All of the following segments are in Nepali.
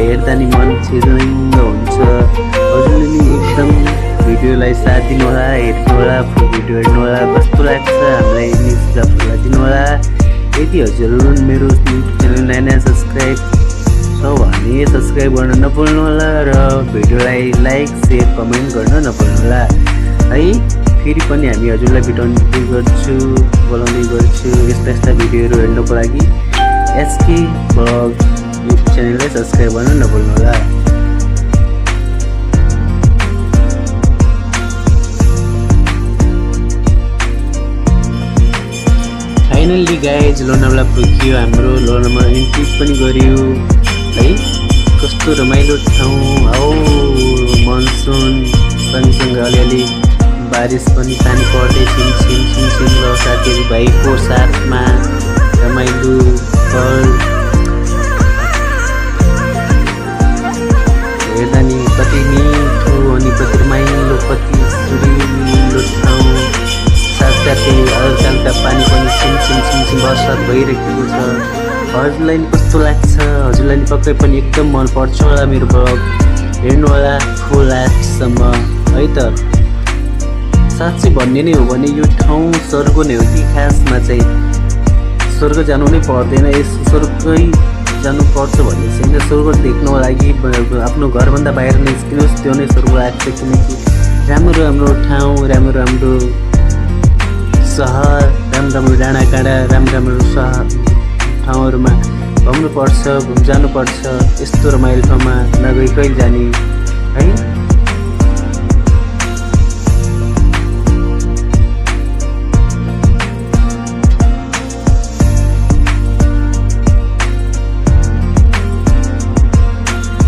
हेर्दा नि मन छिर्लिङ्ग हुन्छ। हजुरले नि एकदम भिडियोलाई साथ दिनुहोला, हेर्नुहोला, फुल भिडियो हेर्नुहोला, कस्तो लाग्छ हामीलाई न्युजलाई फुल दिनुहोला। यदि हजुरहरू मेरो युट्युब च्यानल नयाँ सब्सक्राइब छ भने सब्सक्राइब गर्न नभुल्नुहोला र भिडियोलाई लाइक सेयर कमेन्ट गर्न नभुल्नुहोला है। फेरि पनि हामी हजुरलाई भेटाउने बोलाउँदै गर्छु यस्ता भिडियोहरू हेर्नको लागि। एसके ब्लग युट्युब च्यानललाई सब्सक्राइब गर्न नभुल्नुहोला। फाइनल्ली गाइज लोनावला पुग्यो हाम्रो। लोनावला एन्ट्री पनि गऱ्यो है। कस्तो रमाइलो ठाउँ हो। मनसुन सँगसँगै अलिअलि बारिस पनि पानी पर्दै छिमछिम र साथीहरू भाइको साथमा रमाइलो पल हेर्दा नि कति मिठो अनि कति रमाइलो कति सुरिलो ठाउँ। साथसाथै हल्का पानी पनि छिमछिम बर्सात भइरहेको छ। हजुरलाई नि कस्तो लाग्छ? हजुरलाई नि पक्कै पनि एकदम मनपर्छ होला मेरो ब्लग। हेर्नु होला फुल लास्टसम्म है त। साँच्चै भन्ने नै हो भने यो ठाउँ स्वर्ग नै हो कि खासमा चाहिँ स्वर्ग जानु नै पर्दैन। यस स्वर्गै जानुपर्छ भन्ने छैन। स्वर्ग देख्नको लागि आफ्नो घरभन्दा बाहिर निस्किनुहोस्, त्यो नै स्वर्ग लाग्छ। किनकि राम्रो ठाउँ, राम्रो सहर, राम्रो डाँडाकाँडा, राम्रो ठाउँहरूमा घुम्नुपर्छ, जानुपर्छ। यस्तो रमाइलो ठाउँमा नगई कहिले जाने है।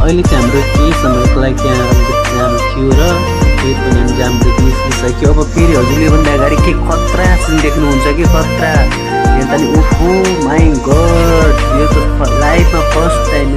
अहिले चाहिँ हाम्रो केही समयको लागि त्यहाँ जाम थियो र फेरि पनि जामदेखि निस्किसक्यो। अब फेरि हजुरले भन्दा अगाडि के खतरा सिन देख्नुहुन्छ कि खतरा। हेर्दा नि ओहो माई गड, यो त लाइफमा फर्स्ट टाइम